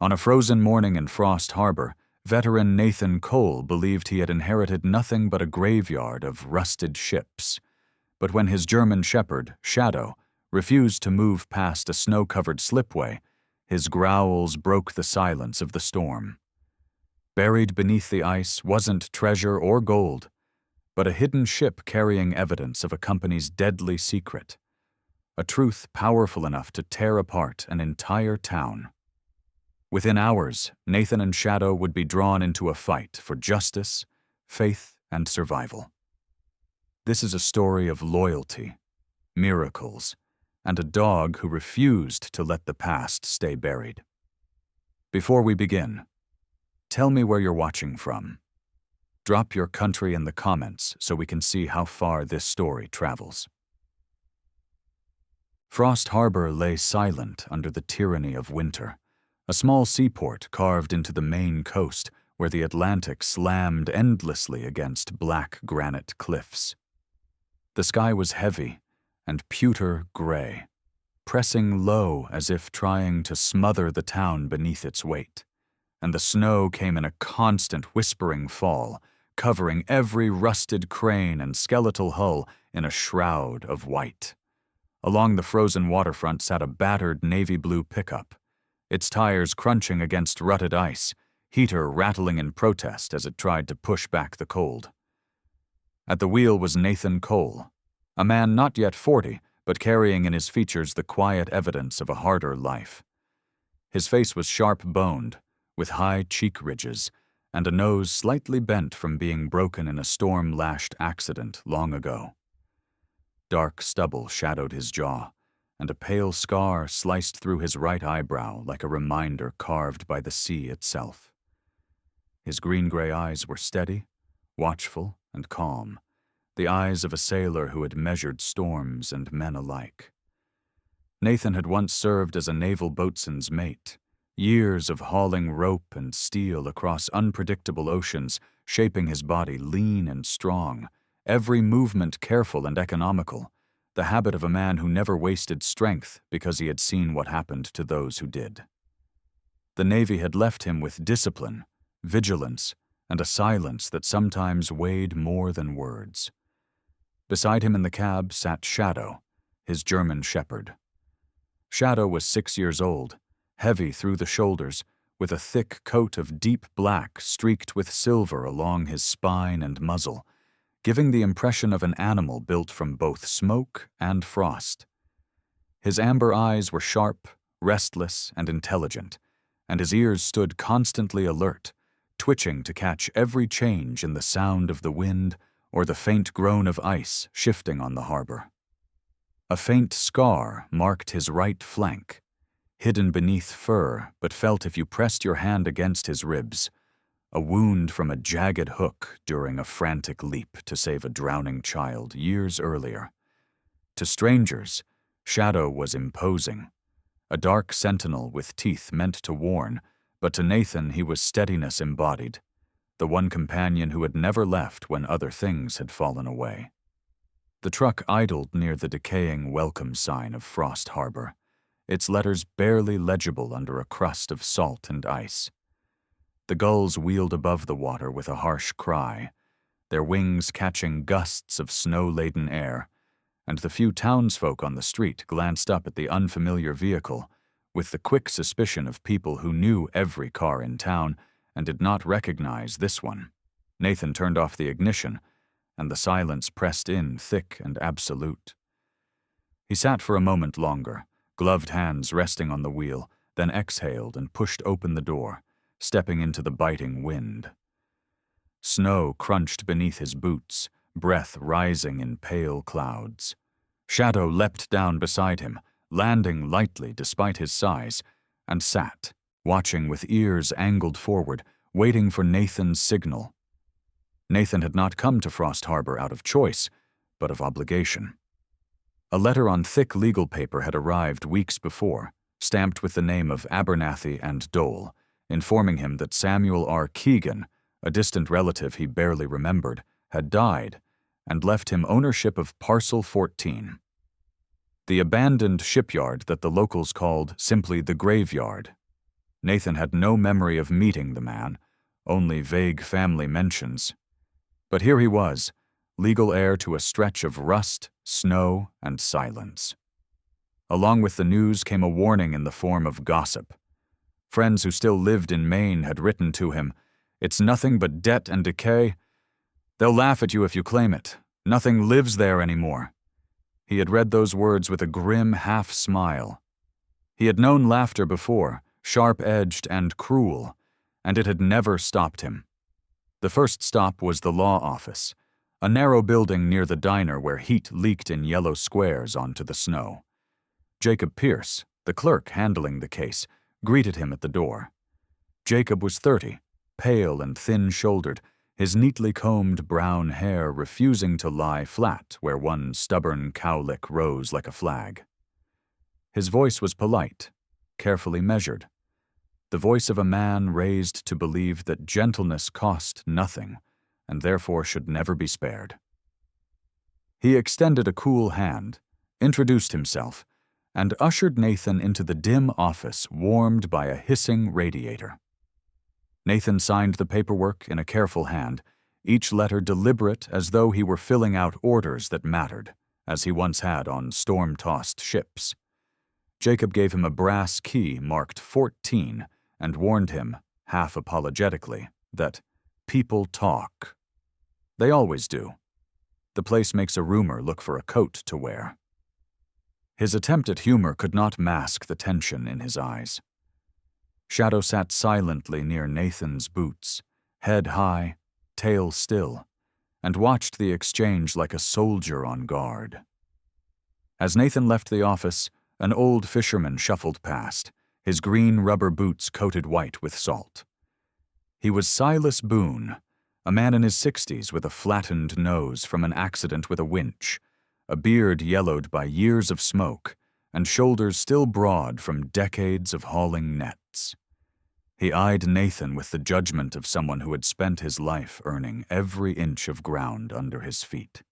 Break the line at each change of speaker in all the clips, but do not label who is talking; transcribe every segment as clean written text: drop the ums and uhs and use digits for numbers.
On a frozen morning in Frost Harbor, veteran Nathan Cole believed he had inherited nothing but a graveyard of rusted ships. But when his German shepherd, Shadow, refused to move past a snow-covered slipway, his growls broke the silence of the storm. Buried beneath the ice wasn't treasure or gold, but a hidden ship carrying evidence of a company's deadly secret. A truth powerful enough to tear apart an entire town. Within hours, Nathan and Shadow would be drawn into a fight for justice, faith, and survival. This is a story of loyalty, miracles, and a dog who refused to let the past stay buried. Before we begin, tell me where you're watching from. Drop your country in the comments so we can see how far this story travels. Frost Harbor lay silent under the tyranny of winter, a small seaport carved into the Maine coast where the Atlantic slammed endlessly against black granite cliffs. The sky was heavy and pewter gray, pressing low as if trying to smother the town beneath its weight, and the snow came in a constant whispering fall, covering every rusted crane and skeletal hull in a shroud of white. Along the frozen waterfront sat a battered navy blue pickup, its tires crunching against rutted ice, heater rattling in protest as it tried to push back the cold. At the wheel was Nathan Cole, a man not yet 40, but carrying in his features the quiet evidence of a harder life. His face was sharp-boned, with high cheek ridges, and a nose slightly bent from being broken in a storm-lashed accident long ago. Dark stubble shadowed his jaw, and a pale scar sliced through his right eyebrow like a reminder carved by the sea itself. His green-gray eyes were steady, watchful, and calm, the eyes of a sailor who had measured storms and men alike. Nathan had once served as a naval boatswain's mate, years of hauling rope and steel across unpredictable oceans, shaping his body lean and strong, every movement careful and economical, the habit of a man who never wasted strength because he had seen what happened to those who did. The Navy had left him with discipline, vigilance, and a silence that sometimes weighed more than words. Beside him in the cab sat Shadow, his German shepherd. Shadow was 6 years old, heavy through the shoulders, with a thick coat of deep black streaked with silver along his spine and muzzle, giving the impression of an animal built from both smoke and frost. His amber eyes were sharp, restless, and intelligent, and his ears stood constantly alert, twitching to catch every change in the sound of the wind or the faint groan of ice shifting on the harbor. A faint scar marked his right flank, hidden beneath fur but felt if you pressed your hand against his ribs, a wound from a jagged hook during a frantic leap to save a drowning child years earlier. To strangers, Shadow was imposing, a dark sentinel with teeth meant to warn, but to Nathan he was steadiness embodied, the one companion who had never left when other things had fallen away. The truck idled near the decaying welcome sign of Frost Harbor, its letters barely legible under a crust of salt and ice. The gulls wheeled above the water with a harsh cry, their wings catching gusts of snow-laden air, and the few townsfolk on the street glanced up at the unfamiliar vehicle with the quick suspicion of people who knew every car in town and did not recognize this one. Nathan turned off the ignition, and the silence pressed in thick and absolute. He sat for a moment longer, gloved hands resting on the wheel, then exhaled and pushed open the door, stepping into the biting wind. Snow crunched beneath his boots, breath rising in pale clouds. Shadow leapt down beside him, landing lightly despite his size, and sat, watching with ears angled forward, waiting for Nathan's signal. Nathan had not come to Frost Harbor out of choice, but of obligation. A letter on thick legal paper had arrived weeks before, stamped with the name of Abernathy and Dole, informing him that Samuel R. Keegan, a distant relative he barely remembered, had died and left him ownership of Parcel 14, the abandoned shipyard that the locals called simply the graveyard. Nathan had no memory of meeting the man, only vague family mentions. But here he was, legal heir to a stretch of rust, snow, and silence. Along with the news came a warning in the form of gossip. Friends who still lived in Maine had written to him, "It's nothing but debt and decay. They'll laugh at you if you claim it. Nothing lives there anymore." He had read those words with a grim half-smile. He had known laughter before, sharp-edged and cruel, and it had never stopped him. The first stop was the law office, a narrow building near the diner where heat leaked in yellow squares onto the snow. Jacob Pierce, the clerk handling the case, greeted him at the door. Jacob was 30, pale and thin-shouldered, his neatly combed brown hair refusing to lie flat where one stubborn cowlick rose like a flag. His voice was polite, carefully measured, the voice of a man raised to believe that gentleness cost nothing and therefore should never be spared. He extended a cool hand, introduced himself, and ushered Nathan into the dim office warmed by a hissing radiator. Nathan signed the paperwork in a careful hand, each letter deliberate as though he were filling out orders that mattered, as he once had on storm-tossed ships. Jacob gave him a brass key marked 14 and warned him, half apologetically, that people talk. They always do. The place makes a roomer look for a coat to wear. His attempt at humor could not mask the tension in his eyes. Shadow sat silently near Nathan's boots, head high, tail still, and watched the exchange like a soldier on guard. As Nathan left the office, an old fisherman shuffled past, his green rubber boots coated white with salt. He was Silas Boone, a man in his 60s with a flattened nose from an accident with a winch, a beard yellowed by years of smoke, and shoulders still broad from decades of hauling nets. He eyed Nathan with the judgment of someone who had spent his life earning every inch of ground under his feet.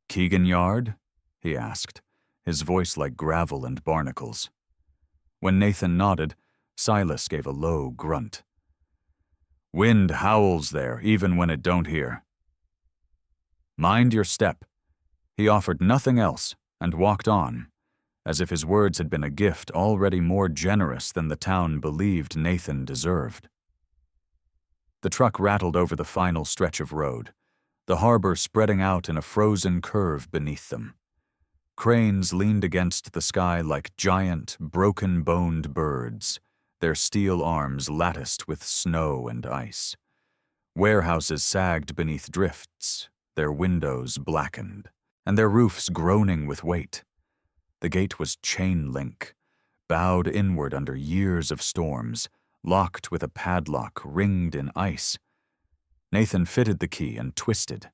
"Keegan Yard?" he asked, his voice like gravel and barnacles. When Nathan nodded, Silas gave a low grunt. "Wind howls there, even when it don't hear." "Mind your step." He offered nothing else and walked on, as if his words had been a gift already more generous than the town believed Nathan deserved. The truck rattled over the final stretch of road, the harbor spreading out in a frozen curve beneath them. Cranes leaned against the sky like giant, broken-boned birds, their steel arms latticed with snow and ice. Warehouses sagged beneath drifts, their windows blackened, and their roofs groaning with weight. The gate was chain link, bowed inward under years of storms, locked with a padlock ringed in ice. Nathan fitted the key and twisted.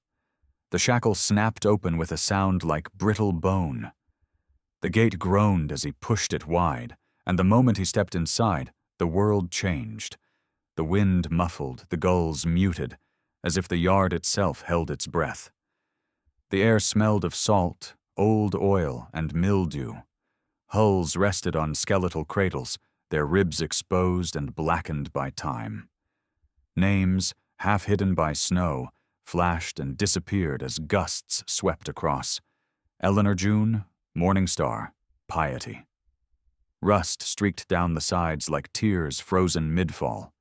The shackle snapped open with a sound like brittle bone. The gate groaned as he pushed it wide, and the moment he stepped inside, the world changed. The wind muffled, the gulls muted, as if the yard itself held its breath. The air smelled of salt, old oil, and mildew. Hulls rested on skeletal cradles, their ribs exposed and blackened by time. Names, half hidden by snow, flashed and disappeared as gusts swept across. Eleanor June, Morning Star, Piety. Rust streaked down the sides like tears frozen mid-fall.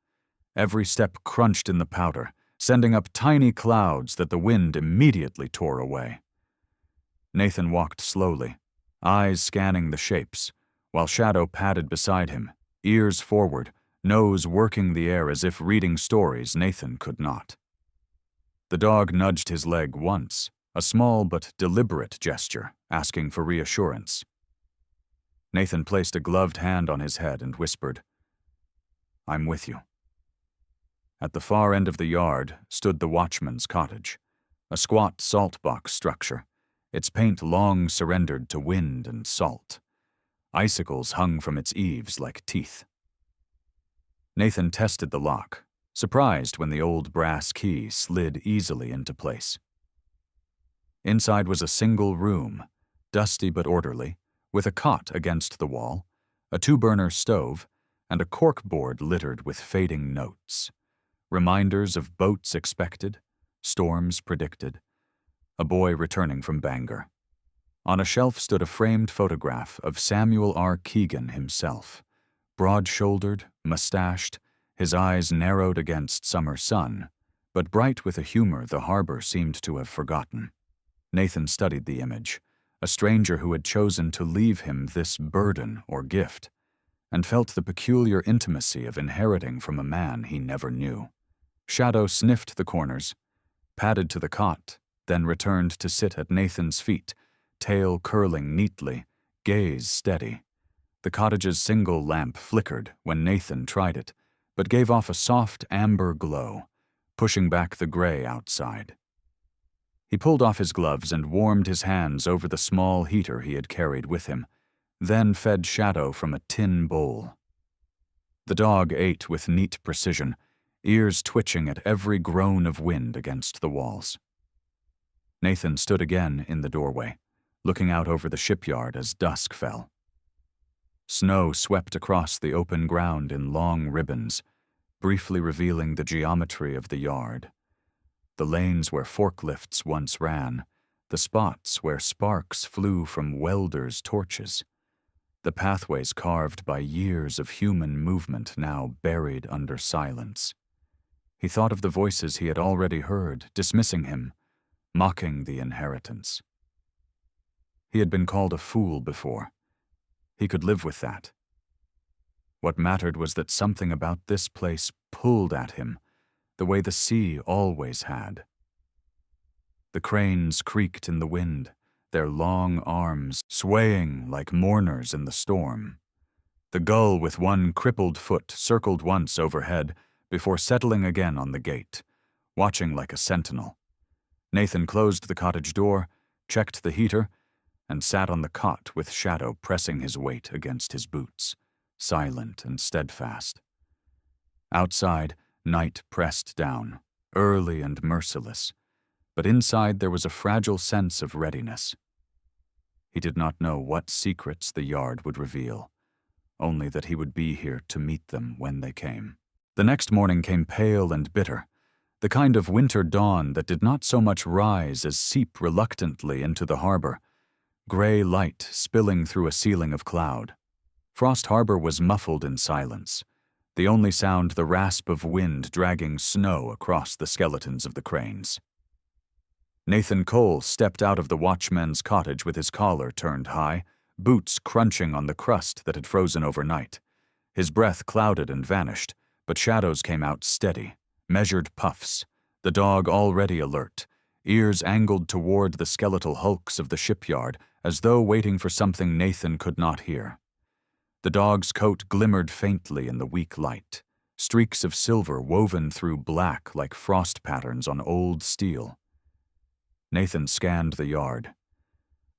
Every step crunched in the powder, sending up tiny clouds that the wind immediately tore away. Nathan walked slowly, eyes scanning the shapes, while Shadow padded beside him, ears forward, nose working the air as if reading stories Nathan could not. The dog nudged his leg once, a small but deliberate gesture, asking for reassurance. Nathan placed a gloved hand on his head and whispered, "I'm with you." At the far end of the yard stood the watchman's cottage, a squat salt box structure, its paint long surrendered to wind and salt. Icicles hung from its eaves like teeth. Nathan tested the lock, surprised when the old brass key slid easily into place. Inside was a single room, dusty but orderly, with a cot against the wall, a two-burner stove, and a corkboard littered with fading notes. Reminders of boats expected, storms predicted, a boy returning from Bangor. On a shelf stood a framed photograph of Samuel R. Keegan himself, broad-shouldered, mustached, his eyes narrowed against summer sun, but bright with a humor the harbor seemed to have forgotten. Nathan studied the image, a stranger who had chosen to leave him this burden or gift, and felt the peculiar intimacy of inheriting from a man he never knew. Shadow sniffed the corners, padded to the cot, then returned to sit at Nathan's feet, tail curling neatly, gaze steady. The cottage's single lamp flickered when Nathan tried it, but gave off a soft amber glow, pushing back the gray outside. He pulled off his gloves and warmed his hands over the small heater he had carried with him, then fed Shadow from a tin bowl. The dog ate with neat precision, ears twitching at every groan of wind against the walls. Nathan stood again in the doorway, looking out over the shipyard as dusk fell. Snow swept across the open ground in long ribbons, briefly revealing the geometry of the yard. The lanes where forklifts once ran, the spots where sparks flew from welders' torches, the pathways carved by years of human movement now buried under silence. He thought of the voices he had already heard, dismissing him, mocking the inheritance. He had been called a fool before. He could live with that. What mattered was that something about this place pulled at him, the way the sea always had. The cranes creaked in the wind, their long arms swaying like mourners in the storm. The gull with one crippled foot circled once overhead before settling again on the gate, watching like a sentinel. Nathan closed the cottage door, checked the heater, and sat on the cot with Shadow pressing his weight against his boots, silent and steadfast. Outside, night pressed down, early and merciless, but inside there was a fragile sense of readiness. He did not know what secrets the yard would reveal, only that he would be here to meet them when they came. The next morning came pale and bitter, the kind of winter dawn that did not so much rise as seep reluctantly into the harbor, gray light spilling through a ceiling of cloud. Frost Harbor was muffled in silence, the only sound the rasp of wind dragging snow across the skeletons of the cranes. Nathan Cole stepped out of the watchman's cottage with his collar turned high, boots crunching on the crust that had frozen overnight. His breath clouded and vanished, but Shadows came out steady, measured puffs, the dog already alert, ears angled toward the skeletal hulks of the shipyard as though waiting for something Nathan could not hear. The dog's coat glimmered faintly in the weak light, streaks of silver woven through black like frost patterns on old steel. Nathan scanned the yard.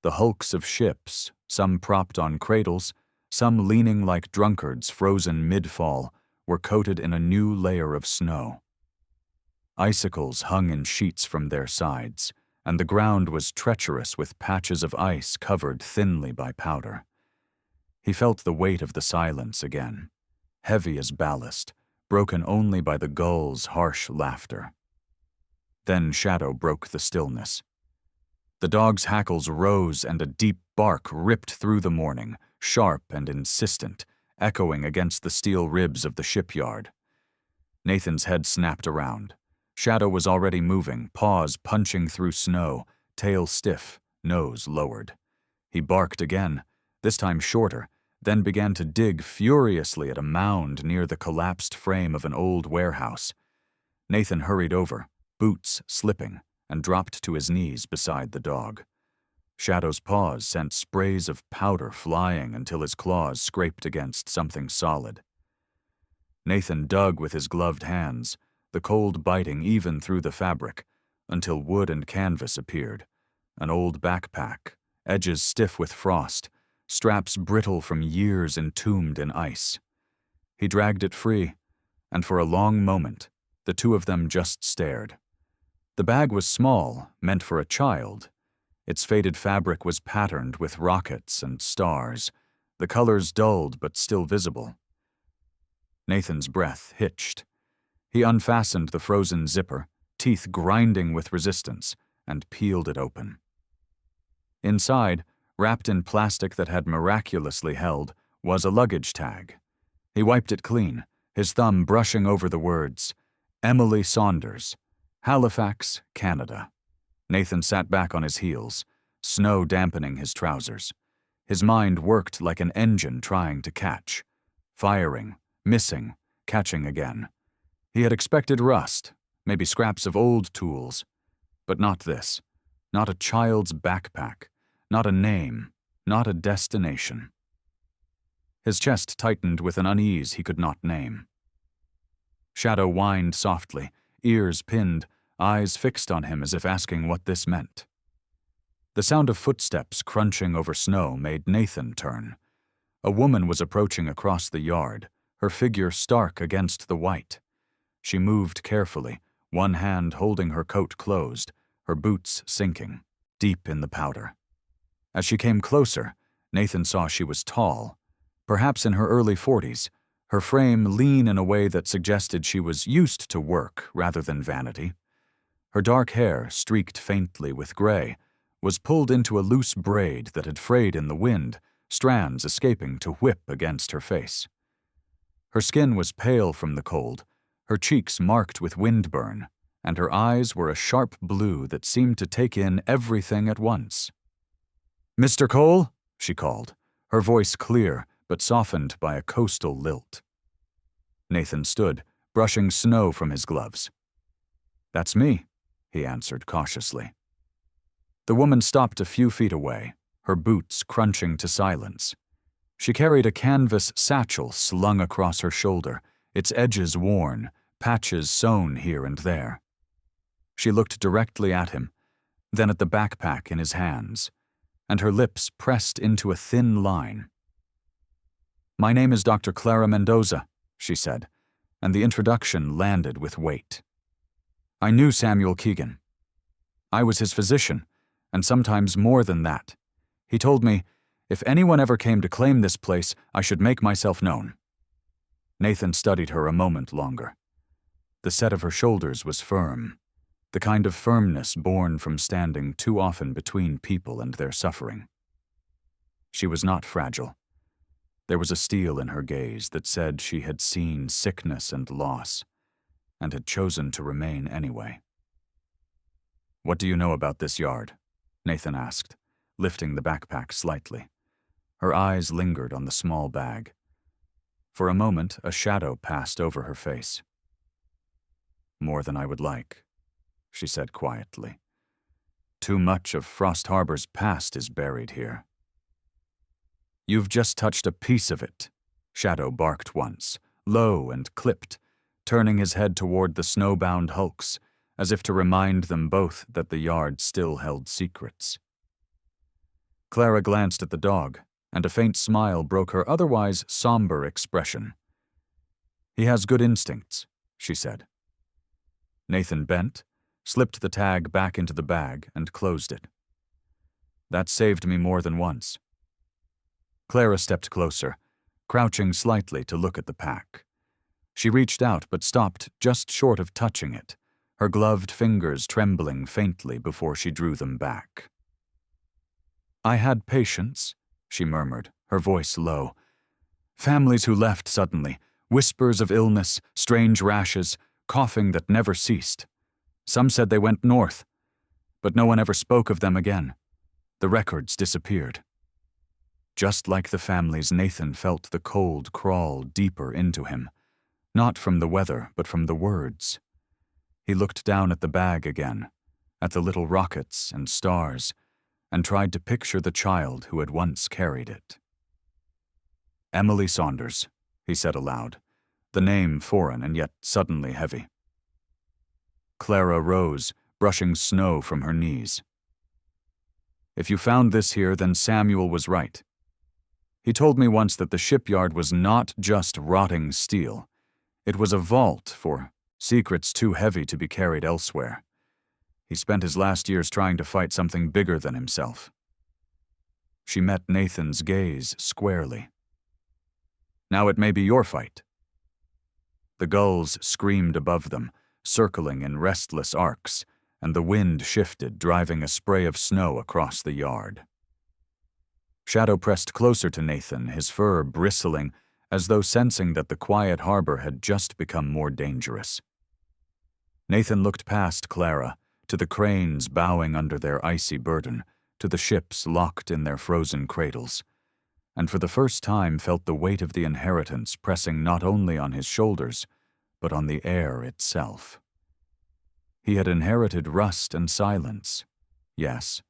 The hulks of ships, some propped on cradles, some leaning like drunkards frozen mid-fall, were coated in a new layer of snow. Icicles hung in sheets from their sides, and the ground was treacherous with patches of ice covered thinly by powder. He felt the weight of the silence again, heavy as ballast, broken only by the gull's harsh laughter. Then Shadow broke the stillness. The dog's hackles rose and a deep bark ripped through the morning, sharp and insistent, echoing against the steel ribs of the shipyard. Nathan's head snapped around. Shadow was already moving, paws punching through snow, tail stiff, nose lowered. He barked again, this time shorter, then began to dig furiously at a mound near the collapsed frame of an old warehouse. Nathan hurried over, boots slipping, and dropped to his knees beside the dog. Shadow's paws sent sprays of powder flying until his claws scraped against something solid. Nathan dug with his gloved hands, the cold biting even through the fabric, until wood and canvas appeared, an old backpack, edges stiff with frost, straps brittle from years entombed in ice. He dragged it free, and for a long moment, the two of them just stared. The bag was small, meant for a child. Its faded fabric was patterned with rockets and stars, the colors dulled but still visible. Nathan's breath hitched. He unfastened the frozen zipper, teeth grinding with resistance, and peeled it open. Inside, wrapped in plastic that had miraculously held, was a luggage tag. He wiped it clean, his thumb brushing over the words, Emily Saunders, Halifax, Canada. Nathan sat back on his heels, snow dampening his trousers. His mind worked like an engine trying to catch. Firing, missing, catching again. He had expected rust, maybe scraps of old tools. But not this. Not a child's backpack. Not a name. Not a destination. His chest tightened with an unease he could not name. Shadow whined softly, ears pinned, eyes fixed on him as if asking what this meant. The sound of footsteps crunching over snow made Nathan turn. A woman was approaching across the yard, her figure stark against the white. She moved carefully, one hand holding her coat closed, her boots sinking, deep in the powder. As she came closer, Nathan saw she was tall, perhaps in her early 40s, her frame lean in a way that suggested she was used to work rather than vanity. Her dark hair, streaked faintly with gray, was pulled into a loose braid that had frayed in the wind, strands escaping to whip against her face. Her skin was pale from the cold, her cheeks marked with windburn, and her eyes were a sharp blue that seemed to take in everything at once. "Mr. Cole?" she called, her voice clear but softened by a coastal lilt. Nathan stood, brushing snow from his gloves. "That's me," he answered cautiously. The woman stopped a few feet away, her boots crunching to silence. She carried a canvas satchel slung across her shoulder, its edges worn, patches sewn here and there. She looked directly at him, then at the backpack in his hands, and her lips pressed into a thin line. "My name is Dr. Clara Mendoza," she said, and the introduction landed with weight. "I knew Samuel Keegan. I was his physician, and sometimes more than that. He told me, if anyone ever came to claim this place, I should make myself known." Nathan studied her a moment longer. The set of her shoulders was firm, the kind of firmness born from standing too often between people and their suffering. She was not fragile. There was a steel in her gaze that said she had seen sickness and loss, and had chosen to remain anyway. "What do you know about this yard?" Nathan asked, lifting the backpack slightly. Her eyes lingered on the small bag. For a moment, a shadow passed over her face. "More than I would like," she said quietly. "Too much of Frost Harbor's past is buried here." "You've just touched a piece of it," Shadow barked once, low and clipped, turning his head toward the snowbound hulks, as if to remind them both that the yard still held secrets. Clara glanced at the dog, and a faint smile broke her otherwise somber expression. "He has good instincts," she said. Nathan bent, slipped the tag back into the bag, and closed it. "That saved me more than once." Clara stepped closer, crouching slightly to look at the pack. She reached out but stopped just short of touching it, her gloved fingers trembling faintly before she drew them back. "I had patients," she murmured, her voice low. "Families who left suddenly, whispers of illness, strange rashes, coughing that never ceased. Some said they went north, but no one ever spoke of them again. The records disappeared." Just like the families, Nathan felt the cold crawl deeper into him, not from the weather, but from the words. He looked down at the bag again, at the little rockets and stars, and tried to picture the child who had once carried it. "Emily Saunders," he said aloud, the name foreign and yet suddenly heavy. Clara rose, brushing snow from her knees. "If you found this here, then Samuel was right. He told me once that the shipyard was not just rotting steel. It was a vault for secrets too heavy to be carried elsewhere. He spent his last years trying to fight something bigger than himself." She met Nathan's gaze squarely. "Now it may be your fight." The gulls screamed above them, circling in restless arcs, and the wind shifted, driving a spray of snow across the yard. Shadow pressed closer to Nathan, his fur bristling, as though sensing that the quiet harbor had just become more dangerous. Nathan looked past Clara, to the cranes bowing under their icy burden, to the ships locked in their frozen cradles, and for the first time felt the weight of the inheritance pressing not only on his shoulders, but on the air itself. He had inherited rust and silence, yes,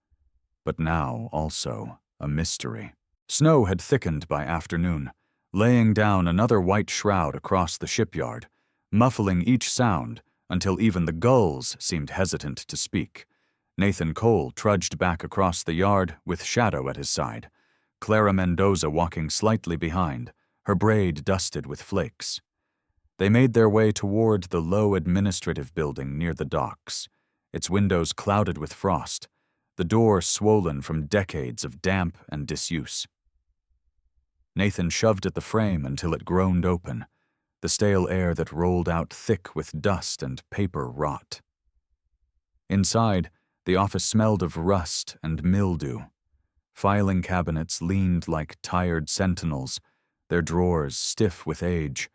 but now also a mystery. Snow had thickened by afternoon, laying down another white shroud across the shipyard, muffling each sound until even the gulls seemed hesitant to speak. Nathan Cole trudged back across the yard with Shadow at his side, Clara Mendoza walking slightly behind, her braid dusted with flakes. They made their way toward the low administrative building near the docks, its windows clouded with frost, the door swollen from decades of damp and disuse. Nathan shoved at the frame until it groaned open, the stale air that rolled out thick with dust and paper rot. Inside, the office smelled of rust and mildew. Filing cabinets leaned like tired sentinels, their drawers stiff with age,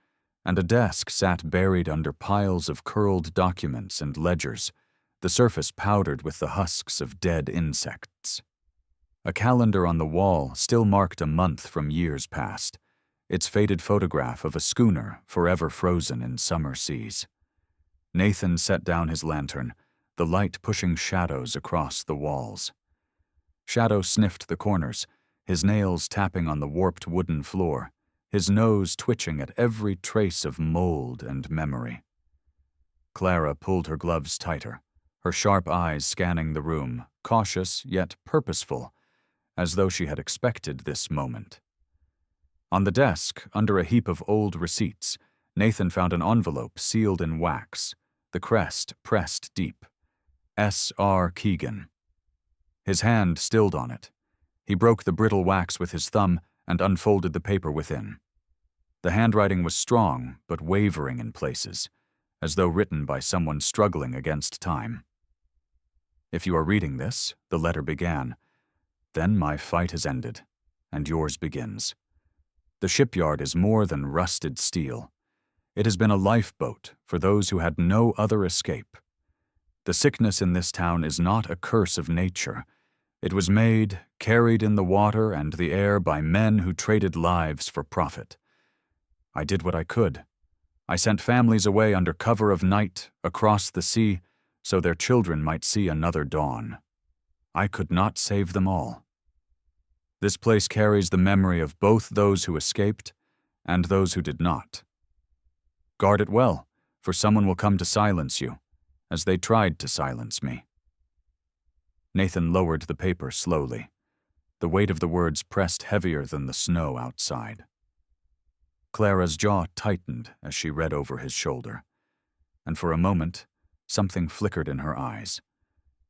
and a desk sat buried under piles of curled documents and ledgers, the surface powdered with the husks of dead insects. A calendar on the wall still marked a month from years past, its faded photograph of a schooner forever frozen in summer seas. Nathan set down his lantern, the light pushing shadows across the walls. Shadow sniffed the corners, his nails tapping on the warped wooden floor, his nose twitching at every trace of mold and memory. Clara pulled her gloves tighter, her sharp eyes scanning the room, cautious yet purposeful, as though she had expected this moment. On the desk, under a heap of old receipts, Nathan found an envelope sealed in wax, the crest pressed deep. S.R. Keegan. His hand stilled on it. He broke the brittle wax with his thumb and unfolded the paper within. The handwriting was strong, but wavering in places, as though written by someone struggling against time. "If you are reading this," the letter began, "then my fight has ended, and yours begins. The shipyard is more than rusted steel. It has been a lifeboat for those who had no other escape. The sickness in this town is not a curse of nature. It was made, carried in the water and the air by men who traded lives for profit. I did what I could. I sent families away under cover of night, across the sea, so their children might see another dawn. I could not save them all. This place carries the memory of both those who escaped and those who did not. Guard it well, for someone will come to silence you, as they tried to silence me." Nathan lowered the paper slowly. The weight of the words pressed heavier than the snow outside. Clara's jaw tightened as she read over his shoulder, and for a moment, something flickered in her eyes,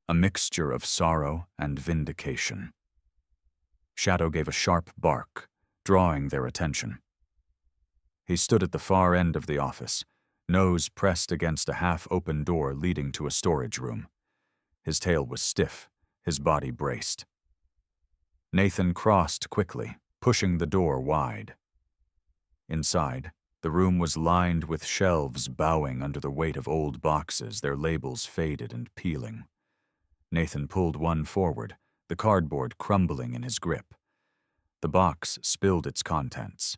a mixture of sorrow and vindication. Shadow gave a sharp bark, drawing their attention. He stood at the far end of the office, nose pressed against a half-open door leading to a storage room. His tail was stiff, his body braced. Nathan crossed quickly, pushing the door wide. Inside, the room was lined with shelves bowing under the weight of old boxes, their labels faded and peeling. Nathan pulled one forward, the cardboard crumbling in his grip. The box spilled its contents,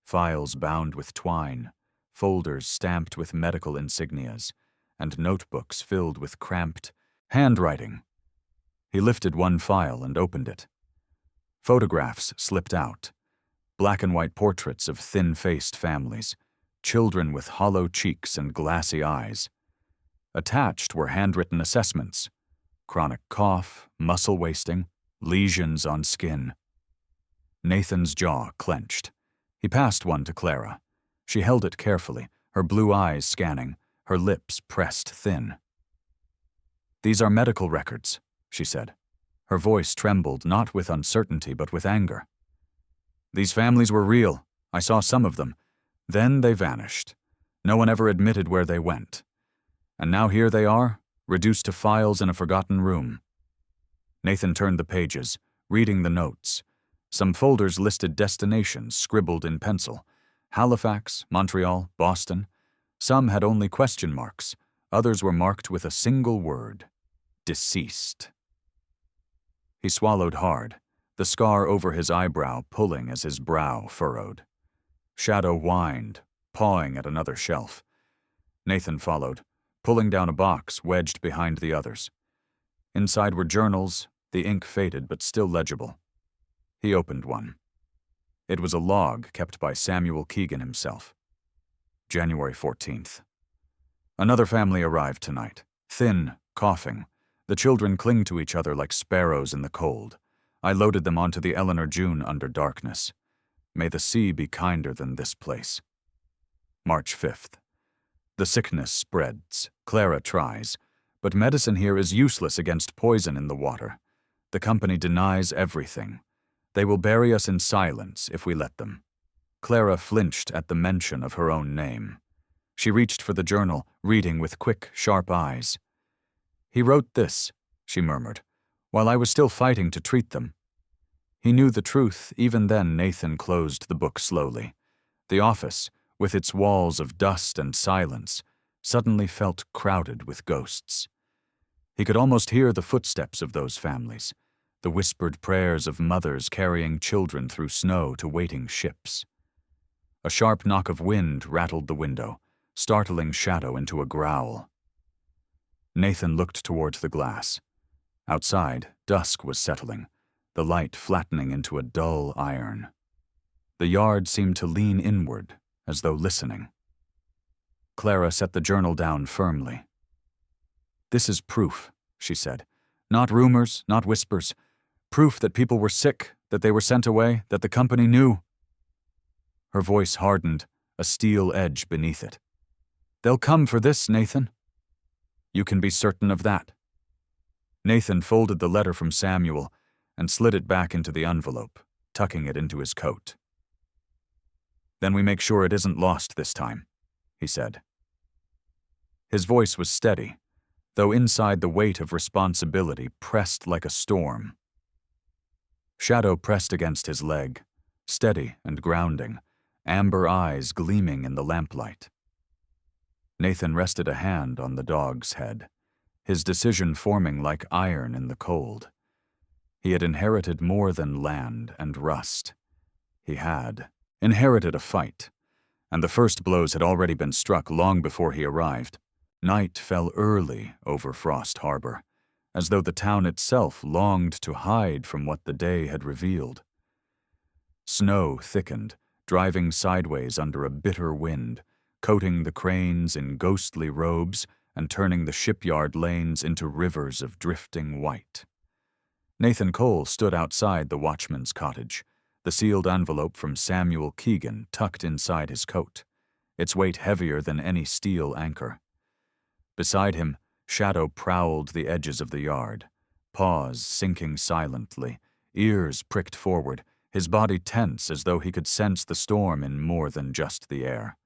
files bound with twine, folders stamped with medical insignias, and notebooks filled with cramped handwriting. He lifted one file and opened it. Photographs slipped out, black and white portraits of thin-faced families, children with hollow cheeks and glassy eyes. Attached were handwritten assessments: chronic cough, muscle wasting, lesions on skin. Nathan's jaw clenched. He passed one to Clara. She held it carefully, her blue eyes scanning, her lips pressed thin. "These are medical records," she said. Her voice trembled not with uncertainty but with anger. "These families were real. I saw some of them. Then they vanished. No one ever admitted where they went. And now here they are, reduced to files in a forgotten room. Nathan turned the pages, reading the notes. Some folders listed destinations scribbled in pencil. Halifax, Montreal, Boston. Some had only question marks. Others were marked with a single word: deceased. He swallowed hard, the scar over his eyebrow pulling as his brow furrowed. Shadow whined, pawing at another shelf. Nathan followed, pulling down a box wedged behind the others. Inside were journals, the ink faded but still legible. He opened one. It was a log kept by Samuel Keegan himself. January 14th. Another family arrived tonight, thin, coughing. The children cling to each other like sparrows in the cold. I loaded them onto the Eleanor June under darkness. May the sea be kinder than this place. March 5th. The sickness spreads. Clara tries. But medicine here is useless against poison in the water. The company denies everything. They will bury us in silence if we let them. Clara flinched at the mention of her own name. She reached for the journal, reading with quick, sharp eyes. "He wrote this," she murmured, "while I was still fighting to treat them." He knew the truth. Even then, Nathan closed the book slowly. The office, with its walls of dust and silence, suddenly felt crowded with ghosts. He could almost hear the footsteps of those families, the whispered prayers of mothers carrying children through snow to waiting ships. A sharp knock of wind rattled the window, startling Shadow into a growl. Nathan looked towards the glass. Outside, dusk was settling, the light flattening into a dull iron. The yard seemed to lean inward, as though listening. Clara set the journal down firmly. "This is proof," she said. "Not rumors, not whispers. Proof that people were sick, that they were sent away, that the company knew." Her voice hardened, a steel edge beneath it. "They'll come for this, Nathan." "You can be certain of that." Nathan folded the letter from Samuel and slid it back into the envelope, tucking it into his coat. "Then we make sure it isn't lost this time," he said. His voice was steady, though inside the weight of responsibility pressed like a storm. Shadow pressed against his leg, steady and grounding, amber eyes gleaming in the lamplight. Nathan rested a hand on the dog's head, his decision forming like iron in the cold. He had inherited more than land and rust. He had inherited a fight, and the first blows had already been struck long before he arrived. Night fell early over Frost Harbor, as though the town itself longed to hide from what the day had revealed. Snow thickened, driving sideways under a bitter wind, coating the cranes in ghostly robes and turning the shipyard lanes into rivers of drifting white. Nathan Cole stood outside the watchman's cottage, the sealed envelope from Samuel Keegan tucked inside his coat, its weight heavier than any steel anchor. Beside him, Shadow prowled the edges of the yard, paws sinking silently, ears pricked forward, his body tense as though he could sense the storm in more than just the air.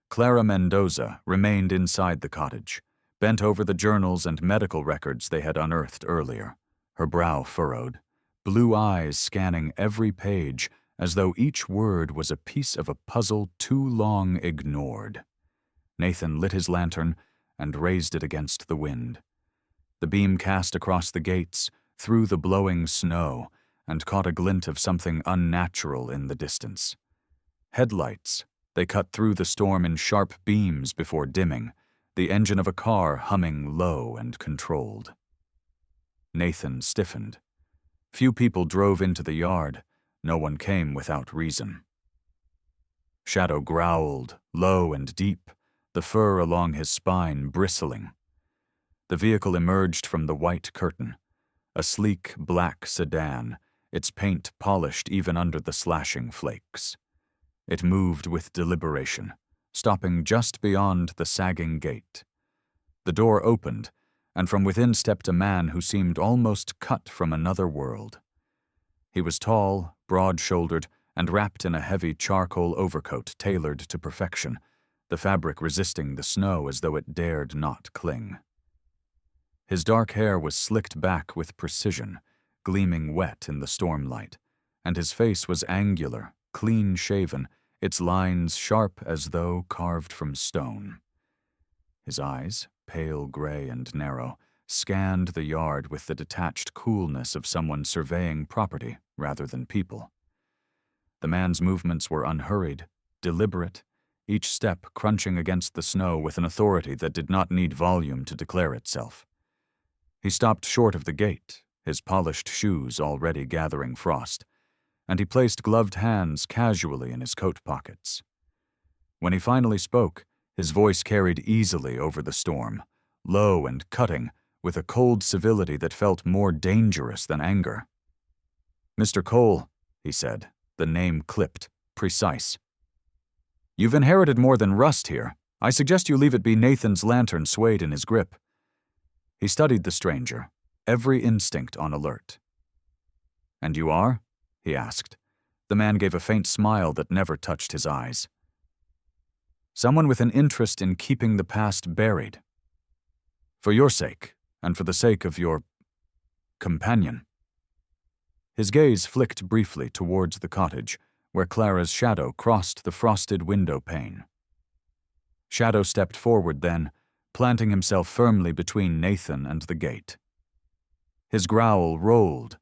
Clara Mendoza remained inside the cottage, bent over the journals and medical records they had unearthed earlier, her brow furrowed, blue eyes scanning every page as though each word was a piece of a puzzle too long ignored. Nathan lit his lantern and raised it against the wind. The beam cast across the gates, through the blowing snow, and caught a glint of something unnatural in the distance. Headlights. They cut through the storm in sharp beams before dimming, the engine of a car humming low and controlled. Nathan stiffened. Few people drove into the yard. No one came without reason. Shadow growled, low and deep, the fur along his spine bristling. The vehicle emerged from the white curtain, a sleek black sedan, its paint polished even under the slashing flakes. It moved with deliberation, stopping just beyond the sagging gate. The door opened, and from within stepped a man who seemed almost cut from another world. He was tall, broad-shouldered, and wrapped in a heavy charcoal overcoat tailored to perfection, the fabric resisting the snow as though it dared not cling. His dark hair was slicked back with precision, gleaming wet in the stormlight, and his face was angular, clean-shaven, its lines sharp as though carved from stone. His eyes, pale gray and narrow, scanned the yard with the detached coolness of someone surveying property rather than people. The man's movements were unhurried, deliberate, each step crunching against the snow with an authority that did not need volume to declare itself. He stopped short of the gate, his polished shoes already gathering frost, and he placed gloved hands casually in his coat pockets. When he finally spoke, his voice carried easily over the storm, low and cutting, with a cold civility that felt more dangerous than anger. "Mr. Cole," he said, the name clipped, precise. "You've inherited more than rust here. I suggest you leave it be Nathan's lantern swayed in his grip." He studied the stranger, every instinct on alert. "And you are?" he asked. The man gave a faint smile that never touched his eyes. "Someone with an interest in keeping the past buried. For your sake, and for the sake of your companion." His gaze flicked briefly towards the cottage, where Clara's shadow crossed the frosted window pane. Shadow stepped forward then, planting himself firmly between Nathan and the gate. His growl rolled,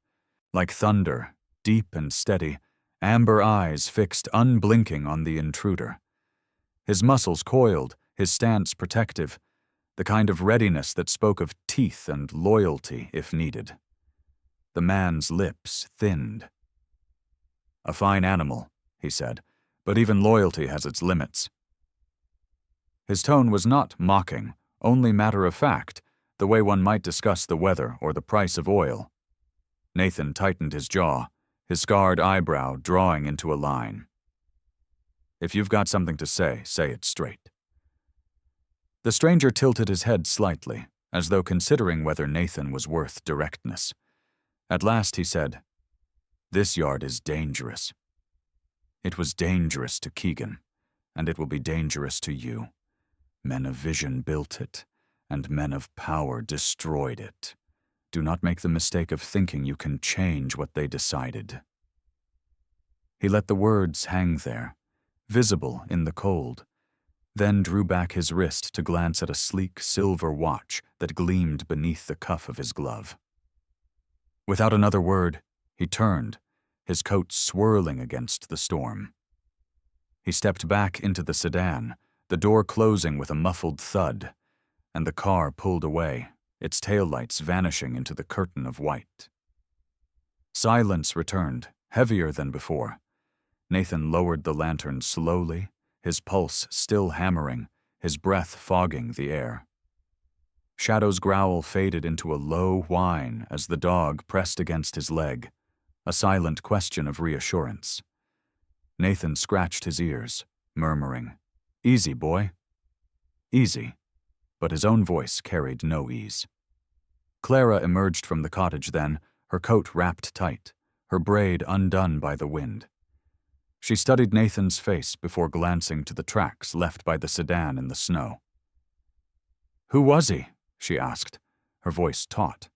like thunder, deep and steady, amber eyes fixed unblinking on the intruder. His muscles coiled, his stance protective, the kind of readiness that spoke of teeth and loyalty if needed. The man's lips thinned. "A fine animal," he said, "but even loyalty has its limits." His tone was not mocking, only matter-of-fact, the way one might discuss the weather or the price of oil. Nathan tightened his jaw, his scarred eyebrow drawing into a line. "If you've got something to say it straight." The stranger tilted his head slightly, as though considering whether Nathan was worth directness. At last he said, "This yard is dangerous. It was dangerous to Keegan, and it will be dangerous to you. Men of vision built it, and men of power destroyed it. Do not make the mistake of thinking you can change what they decided." He let the words hang there, visible in the cold, then drew back his wrist to glance at a sleek silver watch that gleamed beneath the cuff of his glove. Without another word, he turned, his coat swirling against the storm. He stepped back into the sedan, the door closing with a muffled thud, and the car pulled away, its taillights vanishing into the curtain of white. Silence returned, heavier than before. Nathan lowered the lantern slowly, his pulse still hammering, his breath fogging the air. Shadow's growl faded into a low whine as the dog pressed against his leg, a silent question of reassurance. Nathan scratched his ears, murmuring, "Easy, boy." Easy, but his own voice carried no ease. Clara emerged from the cottage then, her coat wrapped tight, her braid undone by the wind. She studied Nathan's face before glancing to the tracks left by the sedan in the snow. "Who was he?" she asked, her voice taut.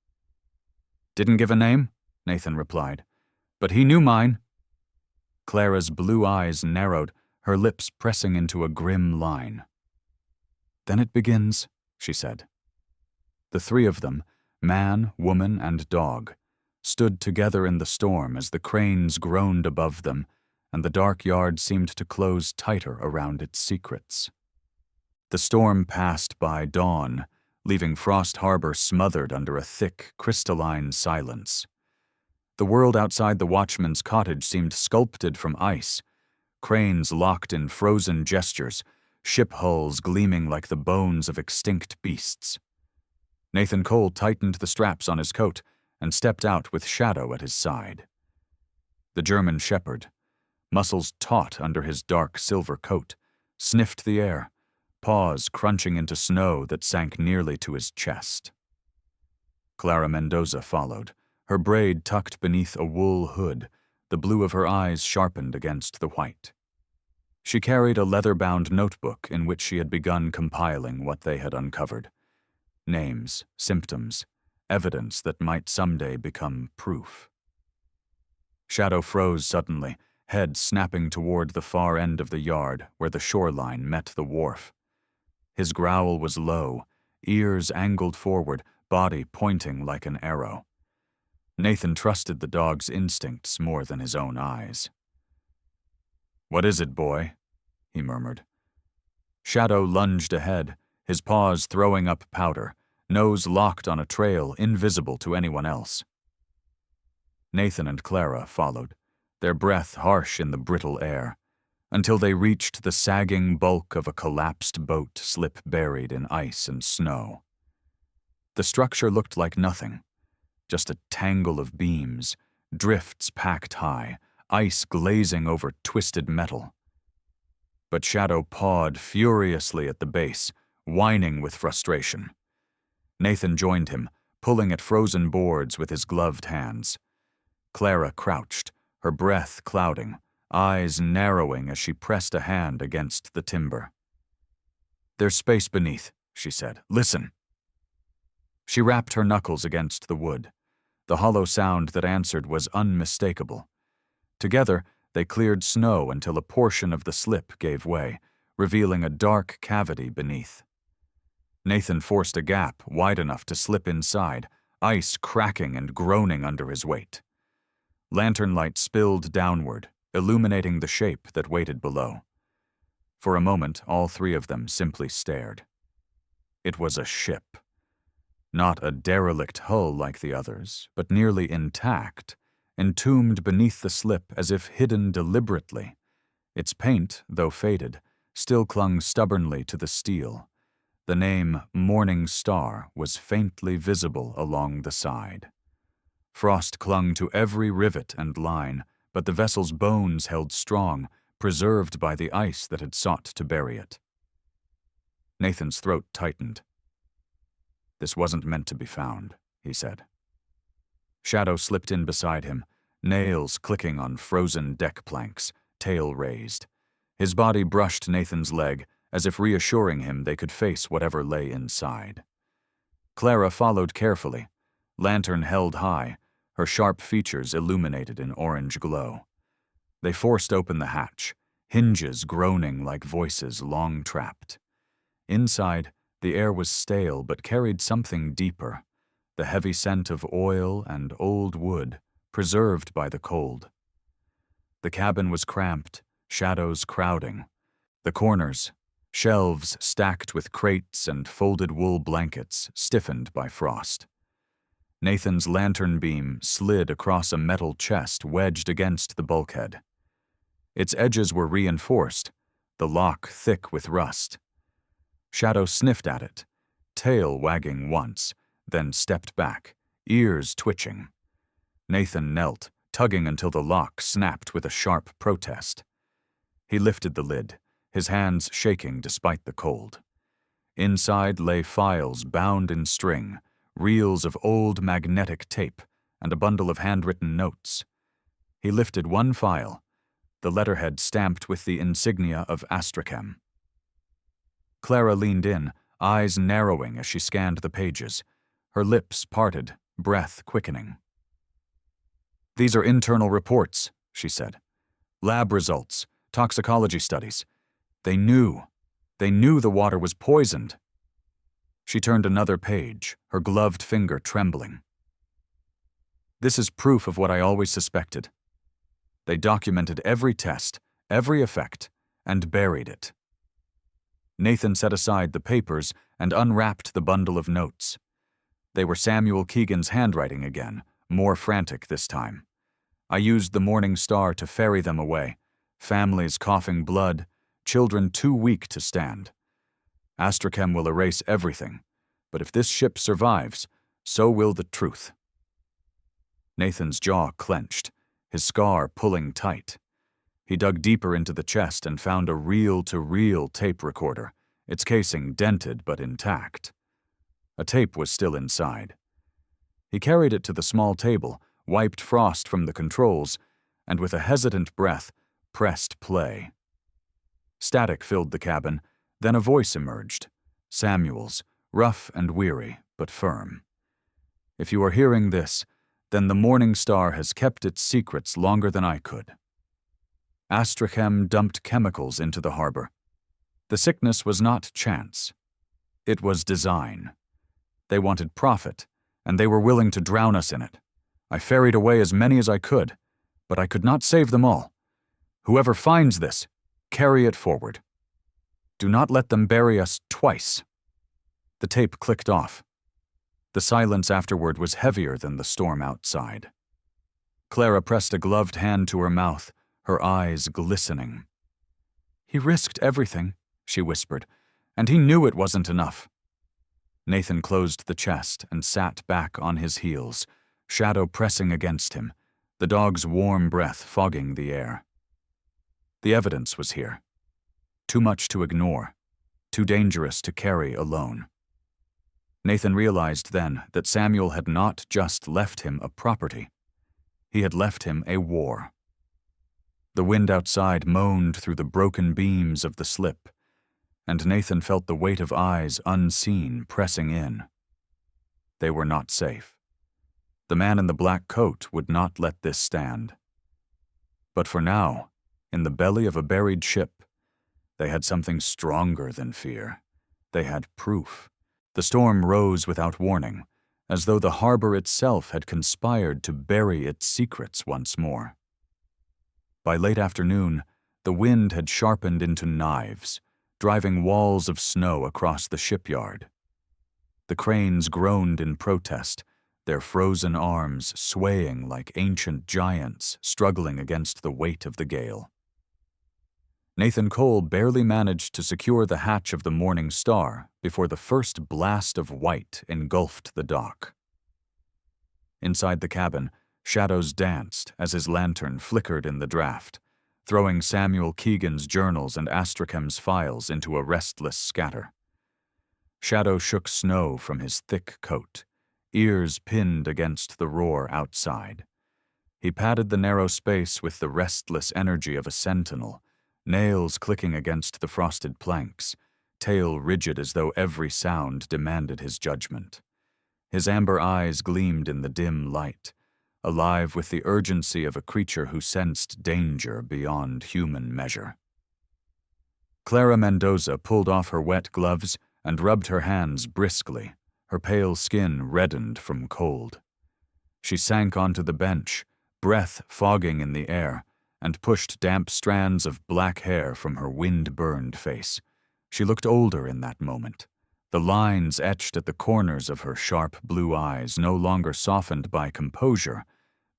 "Didn't give a name," Nathan replied, "but he knew mine." Clara's blue eyes narrowed, her lips pressing into a grim line. "Then it begins," she said. The three of them, man, woman, and dog, stood together in the storm as the cranes groaned above them, and the dark yard seemed to close tighter around its secrets. The storm passed by dawn, leaving Frost Harbor smothered under a thick, crystalline silence. The world outside the watchman's cottage seemed sculpted from ice, cranes locked in frozen gestures, ship hulls gleaming like the bones of extinct beasts. Nathan Cole tightened the straps on his coat and stepped out with Shadow at his side. The German shepherd, muscles taut under his dark silver coat, sniffed the air, paws crunching into snow that sank nearly to his chest. Clara Mendoza followed, her braid tucked beneath a wool hood, the blue of her eyes sharpened against the white. She carried a leather-bound notebook in which she had begun compiling what they had uncovered. Names, symptoms, evidence that might someday become proof. Shadow froze suddenly, head snapping toward the far end of the yard where the shoreline met the wharf. His growl was low, ears angled forward, body pointing like an arrow. Nathan trusted the dog's instincts more than his own eyes. "What is it, boy?" he murmured. Shadow lunged ahead, his paws throwing up powder, nose locked on a trail invisible to anyone else. Nathan and Clara followed, their breath harsh in the brittle air, until they reached the sagging bulk of a collapsed boat slip buried in ice and snow. The structure looked like nothing, just a tangle of beams, drifts packed high, ice glazing over twisted metal. But Shadow pawed furiously at the base, whining with frustration. Nathan joined him, pulling at frozen boards with his gloved hands. Clara crouched, her breath clouding, eyes narrowing as she pressed a hand against the timber. "There's space beneath," she said. "Listen." She rapped her knuckles against the wood. The hollow sound that answered was unmistakable. Together, they cleared snow until a portion of the slip gave way, revealing a dark cavity beneath. Nathan forced a gap wide enough to slip inside, ice cracking and groaning under his weight. Lantern light spilled downward, illuminating the shape that waited below. For a moment, all three of them simply stared. It was a ship. Not a derelict hull like the others, but nearly intact, entombed beneath the slip as if hidden deliberately. Its paint, though faded, still clung stubbornly to the steel. The name Morning Star was faintly visible along the side. Frost clung to every rivet and line, but the vessel's bones held strong, preserved by the ice that had sought to bury it. Nathan's throat tightened. "This wasn't meant to be found," he said. Shadow slipped in beside him, nails clicking on frozen deck planks, tail raised. His body brushed Nathan's leg, as if reassuring him they could face whatever lay inside. Clara followed carefully, lantern held high, her sharp features illuminated in orange glow. They forced open the hatch, hinges groaning like voices long trapped. Inside, the air was stale but carried something deeper, the heavy scent of oil and old wood, preserved by the cold. The cabin was cramped, shadows crowding. The corners, shelves stacked with crates and folded wool blankets, stiffened by frost. Nathan's lantern beam slid across a metal chest wedged against the bulkhead. Its edges were reinforced, the lock thick with rust. Shadow sniffed at it, tail wagging once, then stepped back, ears twitching. Nathan knelt, tugging until the lock snapped with a sharp protest. He lifted the lid, his hands shaking despite the cold. Inside lay files bound in string, reels of old magnetic tape, and a bundle of handwritten notes. He lifted one file, the letterhead stamped with the insignia of Astrakhan. Clara leaned in, eyes narrowing as she scanned the pages, her lips parted, breath quickening. "These are internal reports," she said. "Lab results, toxicology studies. They knew the water was poisoned." She turned another page, her gloved finger trembling. "This is proof of what I always suspected. They documented every test, every effect, and buried it." Nathan set aside the papers and unwrapped the bundle of notes. They were Samuel Keegan's handwriting again, more frantic this time. "I used the Morning Star to ferry them away, families coughing blood, children too weak to stand. Astrakhan will erase everything, but if this ship survives, so will the truth." Nathan's jaw clenched, his scar pulling tight. He dug deeper into the chest and found a reel-to-reel tape recorder, its casing dented but intact. A tape was still inside. He carried it to the small table, wiped frost from the controls, and with a hesitant breath, pressed play. Static filled the cabin, then a voice emerged. Samuel's, rough and weary, but firm. "If you are hearing this, then the Morning Star has kept its secrets longer than I could. Astrakhan dumped chemicals into the harbor. The sickness was not chance. It was design. They wanted profit, and they were willing to drown us in it. I ferried away as many as I could, but I could not save them all. Whoever finds this, carry it forward. Do not let them bury us twice." The tape clicked off. The silence afterward was heavier than the storm outside. Clara pressed a gloved hand to her mouth, her eyes glistening. "He risked everything," she whispered, "and he knew it wasn't enough." Nathan closed the chest and sat back on his heels, Shadow pressing against him, the dog's warm breath fogging the air. The evidence was here. Too much to ignore, too dangerous to carry alone. Nathan realized then that Samuel had not just left him a property. He had left him a war. The wind outside moaned through the broken beams of the slip, and Nathan felt the weight of eyes unseen pressing in. They were not safe. The man in the black coat would not let this stand. But for now, in the belly of a buried ship, they had something stronger than fear. They had proof. The storm rose without warning, as though the harbor itself had conspired to bury its secrets once more. By late afternoon, the wind had sharpened into knives, driving walls of snow across the shipyard. The cranes groaned in protest, their frozen arms swaying like ancient giants struggling against the weight of the gale. Nathan Cole barely managed to secure the hatch of the Morning Star before the first blast of white engulfed the dock. Inside the cabin, shadows danced as his lantern flickered in the draft, throwing Samuel Keegan's journals and Astrachan's files into a restless scatter. Shadow shook snow from his thick coat, ears pinned against the roar outside. He padded the narrow space with the restless energy of a sentinel, nails clicking against the frosted planks, tail rigid as though every sound demanded his judgment. His amber eyes gleamed in the dim light, alive with the urgency of a creature who sensed danger beyond human measure. Clara Mendoza pulled off her wet gloves and rubbed her hands briskly, her pale skin reddened from cold. She sank onto the bench, breath fogging in the air, and pushed damp strands of black hair from her wind-burned face. She looked older in that moment, the lines etched at the corners of her sharp blue eyes no longer softened by composure,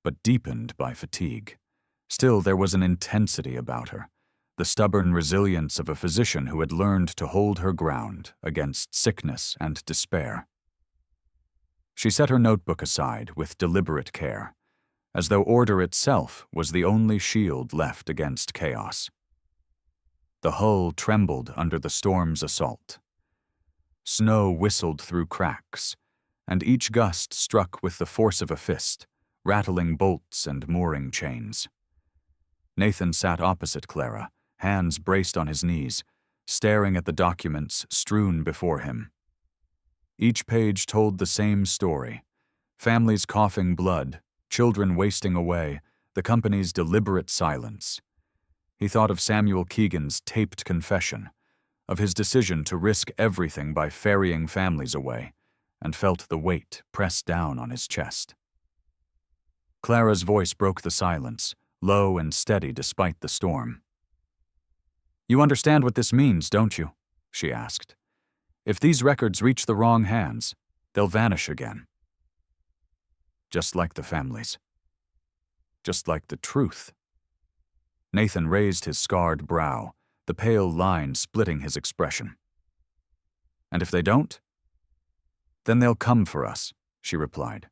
but deepened by fatigue. Still, there was an intensity about her, the stubborn resilience of a physician who had learned to hold her ground against sickness and despair. She set her notebook aside with deliberate care, as though order itself was the only shield left against chaos. The hull trembled under the storm's assault. Snow whistled through cracks, and each gust struck with the force of a fist, rattling bolts and mooring chains. Nathan sat opposite Clara, hands braced on his knees, staring at the documents strewn before him. Each page told the same story: families coughing blood, children wasting away, the company's deliberate silence. He thought of Samuel Keegan's taped confession, of his decision to risk everything by ferrying families away, and felt the weight press down on his chest. Clara's voice broke the silence, low and steady despite the storm. "You understand what this means, don't you?" she asked. "If these records reach the wrong hands, they'll vanish again. Just like the families. Just like the truth." Nathan raised his scarred brow, the pale line splitting his expression. "And if they don't? Then they'll come for us," she replied.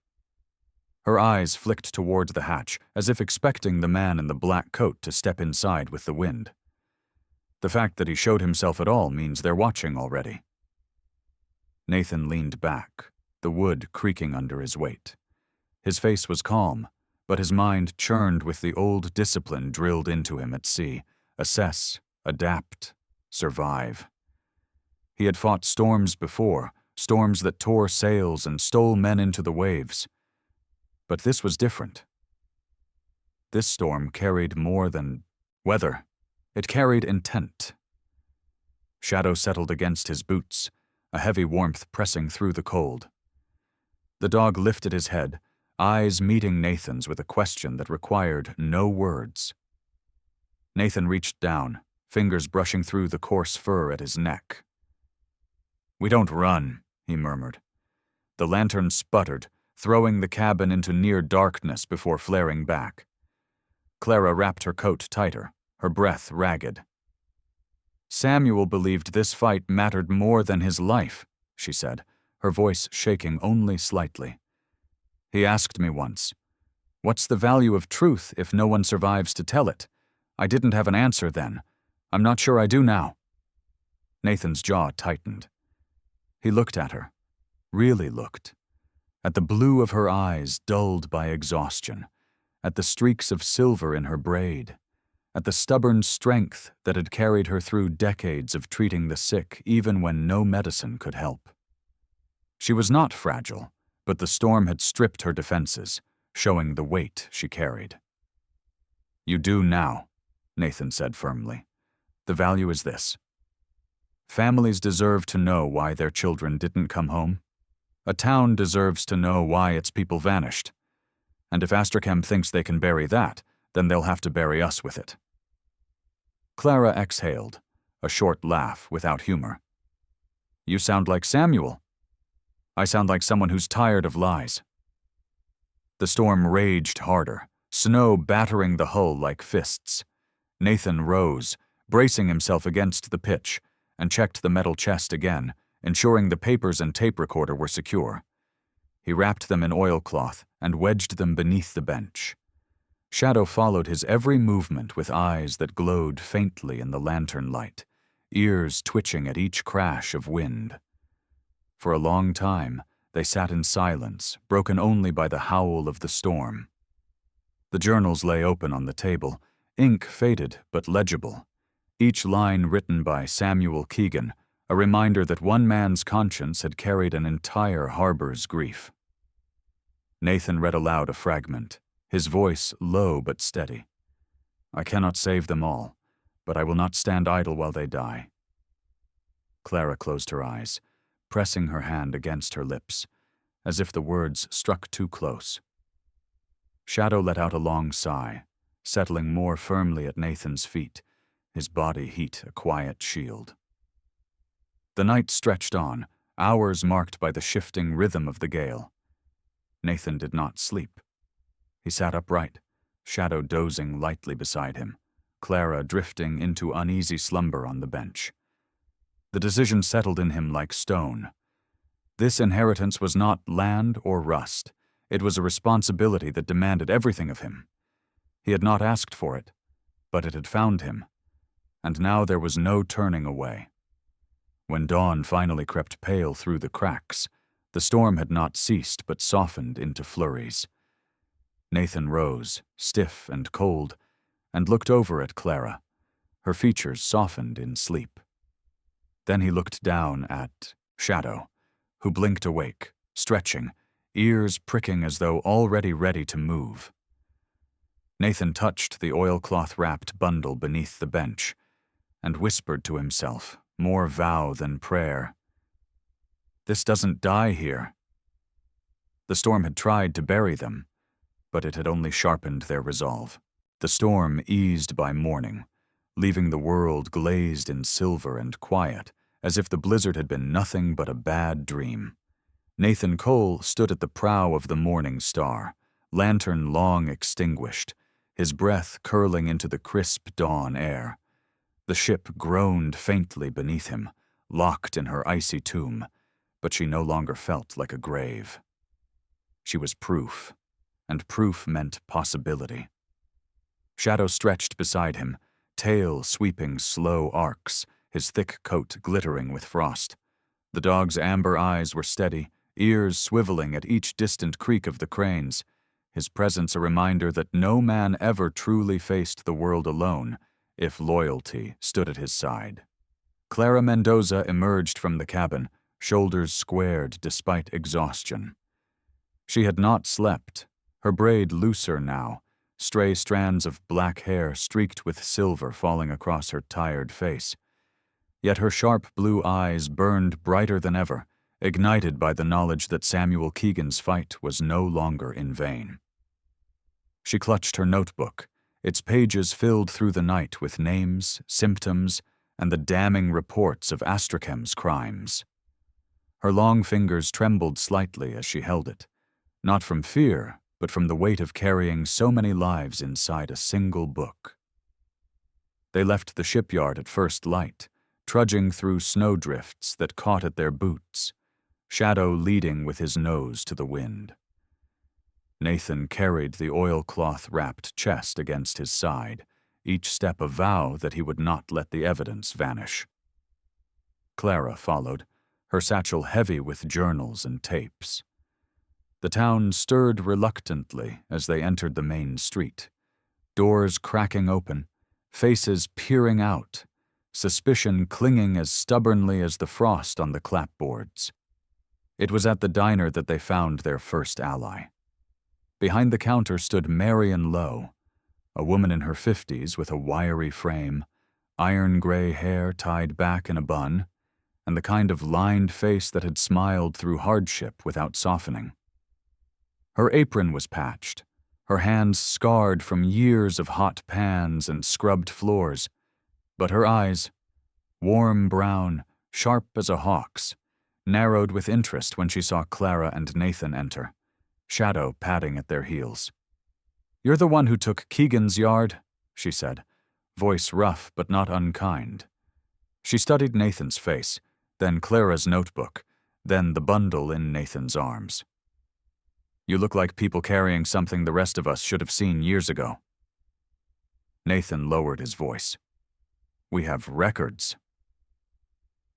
Her eyes flicked toward the hatch, as if expecting the man in the black coat to step inside with the wind. The fact that he showed himself at all means they're watching already. Nathan leaned back, the wood creaking under his weight. His face was calm, but his mind churned with the old discipline drilled into him at sea: assess, adapt, survive. He had fought storms before, storms that tore sails and stole men into the waves. But this was different. This storm carried more than weather. It carried intent. Shadow settled against his boots, a heavy warmth pressing through the cold. The dog lifted his head, eyes meeting Nathan's with a question that required no words. Nathan reached down, fingers brushing through the coarse fur at his neck. "We don't run," he murmured. The lantern sputtered, throwing the cabin into near darkness before flaring back. Clara wrapped her coat tighter, her breath ragged. "Samuel believed this fight mattered more than his life," she said, her voice shaking only slightly. "He asked me once, 'What's the value of truth if no one survives to tell it?' I didn't have an answer then. I'm not sure I do now." Nathan's jaw tightened. He looked at her, really looked, at the blue of her eyes dulled by exhaustion, at the streaks of silver in her braid, at the stubborn strength that had carried her through decades of treating the sick even when no medicine could help. She was not fragile, but the storm had stripped her defenses, showing the weight she carried. "You do now," Nathan said firmly. "The value is this. Families deserve to know why their children didn't come home. A town deserves to know why its people vanished. And if Astrachem thinks they can bury that, then they'll have to bury us with it." Clara exhaled, a short laugh without humor. "You sound like Samuel." "I sound like someone who's tired of lies." The storm raged harder, snow battering the hull like fists. Nathan rose, bracing himself against the pitch, and checked the metal chest again, ensuring the papers and tape recorder were secure. He wrapped them in oilcloth and wedged them beneath the bench. Shadow followed his every movement with eyes that glowed faintly in the lantern light, ears twitching at each crash of wind. For a long time, they sat in silence, broken only by the howl of the storm. The journals lay open on the table, ink faded but legible, each line written by Samuel Keegan, a reminder that one man's conscience had carried an entire harbor's grief. Nathan read aloud a fragment, his voice low but steady. "I cannot save them all, but I will not stand idle while they die." Clara closed her eyes, pressing her hand against her lips, as if the words struck too close. Shadow let out a long sigh, settling more firmly at Nathan's feet, his body heat a quiet shield. The night stretched on, hours marked by the shifting rhythm of the gale. Nathan did not sleep. He sat upright, Shadow dozing lightly beside him, Clara drifting into uneasy slumber on the bench. The decision settled in him like stone. This inheritance was not land or rust. It was a responsibility that demanded everything of him. He had not asked for it, but it had found him, and now there was no turning away. When dawn finally crept pale through the cracks, the storm had not ceased but softened into flurries. Nathan rose, stiff and cold, and looked over at Clara, her features softened in sleep. Then he looked down at Shadow, who blinked awake, stretching, ears pricking as though already ready to move. Nathan touched the oilcloth-wrapped bundle beneath the bench and whispered to himself, more vow than prayer, "This doesn't die here." The storm had tried to bury them, but it had only sharpened their resolve. The storm eased by morning, leaving the world glazed in silver and quiet, as if the blizzard had been nothing but a bad dream. Nathan Cole stood at the prow of the Morning Star, lantern long extinguished, his breath curling into the crisp dawn air. The ship groaned faintly beneath him, locked in her icy tomb, but she no longer felt like a grave. She was proof, and proof meant possibility. Shadow stretched beside him, tail sweeping slow arcs, his thick coat glittering with frost. The dog's amber eyes were steady, ears swiveling at each distant creak of the cranes, his presence a reminder that no man ever truly faced the world alone if loyalty stood at his side. Clara Mendoza emerged from the cabin, shoulders squared despite exhaustion. She had not slept, her braid looser now, stray strands of black hair streaked with silver falling across her tired face. Yet her sharp blue eyes burned brighter than ever, ignited by the knowledge that Samuel Keegan's fight was no longer in vain. She clutched her notebook, its pages filled through the night with names, symptoms, and the damning reports of Astrachem's crimes. Her long fingers trembled slightly as she held it, not from fear, but from the weight of carrying so many lives inside a single book. They left the shipyard at first light, trudging through snowdrifts that caught at their boots, Shadow leading with his nose to the wind. Nathan carried the oilcloth-wrapped chest against his side, each step a vow that he would not let the evidence vanish. Clara followed, her satchel heavy with journals and tapes. The town stirred reluctantly as they entered the main street, doors cracking open, faces peering out, suspicion clinging as stubbornly as the frost on the clapboards. It was at the diner that they found their first ally. Behind the counter stood Marion Lowe, a woman in her 50s with a wiry frame, iron-gray hair tied back in a bun, and the kind of lined face that had smiled through hardship without softening. Her apron was patched, her hands scarred from years of hot pans and scrubbed floors, but her eyes, warm brown, sharp as a hawk's, narrowed with interest when she saw Clara and Nathan enter, Shadow padding at their heels. "You're the one who took Keegan's yard," she said, voice rough but not unkind. She studied Nathan's face, then Clara's notebook, then the bundle in Nathan's arms. "You look like people carrying something the rest of us should have seen years ago." Nathan lowered his voice. "We have records.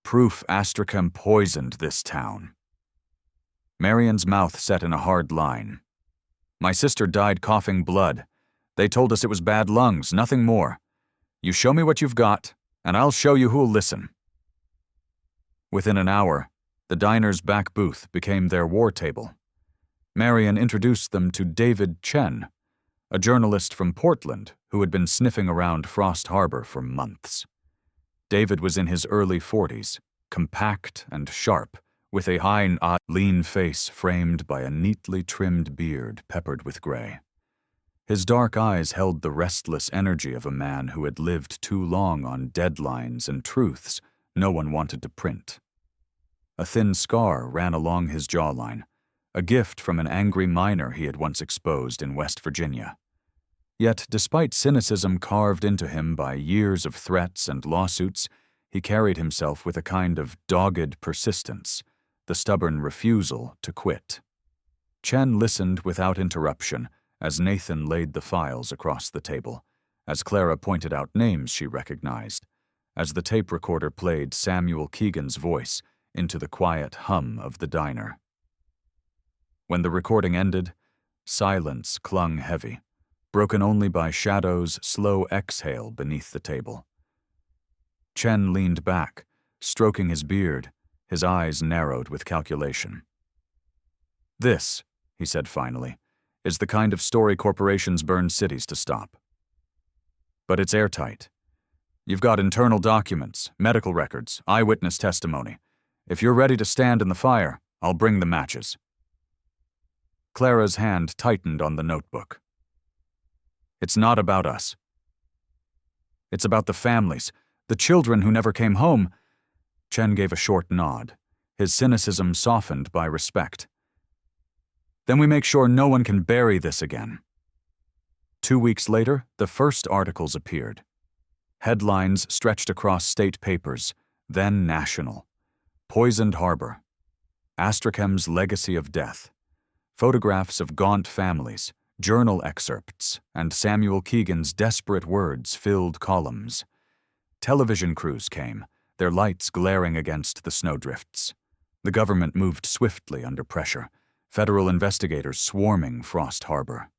Proof Astrachem poisoned this town." Marion's mouth set in a hard line. "My sister died coughing blood. They told us it was bad lungs, nothing more. You show me what you've got, and I'll show you who'll listen." Within an hour, the diner's back booth became their war table. Marion introduced them to David Chen, a journalist from Portland who had been sniffing around Frost Harbor for months. David was in his early 40s, compact and sharp, with a high, lean face framed by a neatly trimmed beard peppered with gray. His dark eyes held the restless energy of a man who had lived too long on deadlines and truths no one wanted to print. A thin scar ran along his jawline, a gift from an angry miner he had once exposed in West Virginia. Yet, despite cynicism carved into him by years of threats and lawsuits, he carried himself with a kind of dogged persistence, the stubborn refusal to quit. Chen listened without interruption as Nathan laid the files across the table, as Clara pointed out names she recognized, as the tape recorder played Samuel Keegan's voice into the quiet hum of the diner. When the recording ended, silence clung heavy, broken only by Shadow's slow exhale beneath the table. Chen leaned back, stroking his beard, his eyes narrowed with calculation. "This," he said finally, "is the kind of story corporations burn cities to stop. But it's airtight. You've got internal documents, medical records, eyewitness testimony. If you're ready to stand in the fire, I'll bring the matches." Clara's hand tightened on the notebook. "It's not about us. It's about the families, the children who never came home." Chen gave a short nod, his cynicism softened by respect. "Then we make sure no one can bury this again." 2 weeks later, the first articles appeared. Headlines stretched across state papers, then national. "Poisoned Harbor. Astrachem's legacy of death." Photographs of gaunt families, journal excerpts, and Samuel Keegan's desperate words filled columns. Television crews came, their lights glaring against the snowdrifts. The government moved swiftly under pressure, federal investigators swarming Frost Harbor.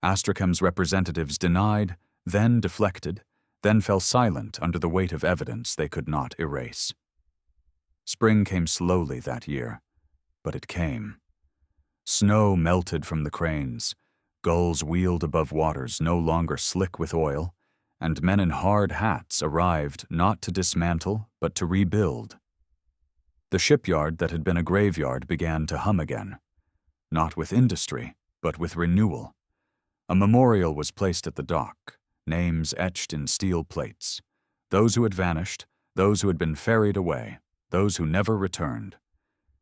Astrachem's representatives denied, then deflected, then fell silent under the weight of evidence they could not erase. Spring came slowly that year, but it came. Snow melted from the cranes, gulls wheeled above waters no longer slick with oil, and men in hard hats arrived not to dismantle but to rebuild. The shipyard that had been a graveyard began to hum again, not with industry, but with renewal. A memorial was placed at the dock, names etched in steel plates. Those who had vanished, those who had been ferried away, those who never returned.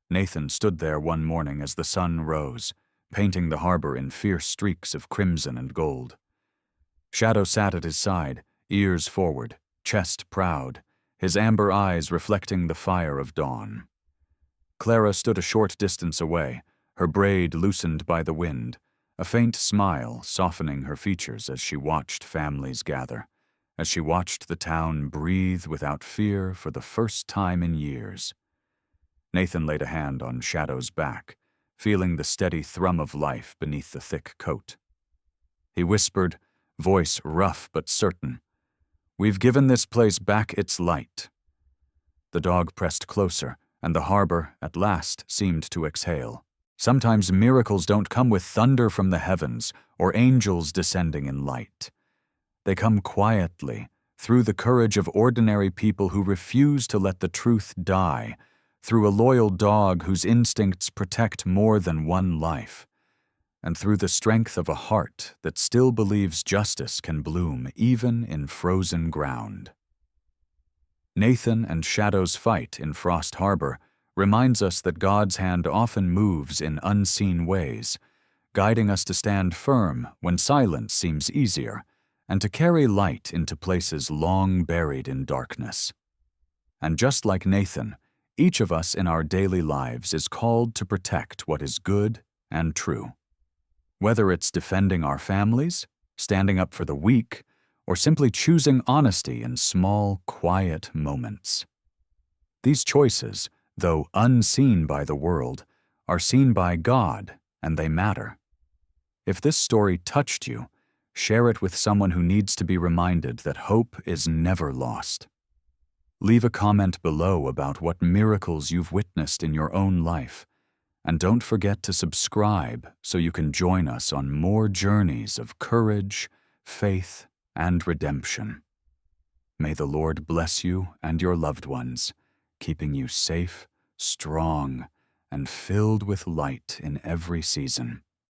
Nathan stood there one morning as the sun rose, painting the harbor in fierce streaks of crimson and gold. Shadow sat at his side, ears forward, chest proud, his amber eyes reflecting the fire of dawn. Clara stood a short distance away, her braid loosened by the wind, a faint smile softening her features as she watched families gather, as she watched the town breathe without fear for the first time in years. Nathan laid a hand on Shadow's back, feeling the steady thrum of life beneath the thick coat. He whispered, voice rough but certain, "We've given this place back its light." The dog pressed closer, and the harbor, at last, seemed to exhale. Sometimes miracles don't come with thunder from the heavens or angels descending in light. They come quietly, through the courage of ordinary people who refuse to let the truth die, through a loyal dog whose instincts protect more than one life, and through the strength of a heart that still believes justice can bloom even in frozen ground. Nathan and Shadow's fight in Frost Harbor reminds us that God's hand often moves in unseen ways, guiding us to stand firm when silence seems easier, and to carry light into places long buried in darkness. And just like Nathan, each of us in our daily lives is called to protect what is good and true. Whether it's defending our families, standing up for the weak, or simply choosing honesty in small, quiet moments. These choices, though unseen by the world, are seen by God, and they matter. If this story touched you, share it with someone who needs to be reminded that hope is never lost. Leave a comment below about what miracles you've witnessed in your own life, and don't forget to subscribe so you can join us on more journeys of courage, faith, and redemption. May the Lord bless you and your loved ones, keeping you safe, strong, and filled with light in every season.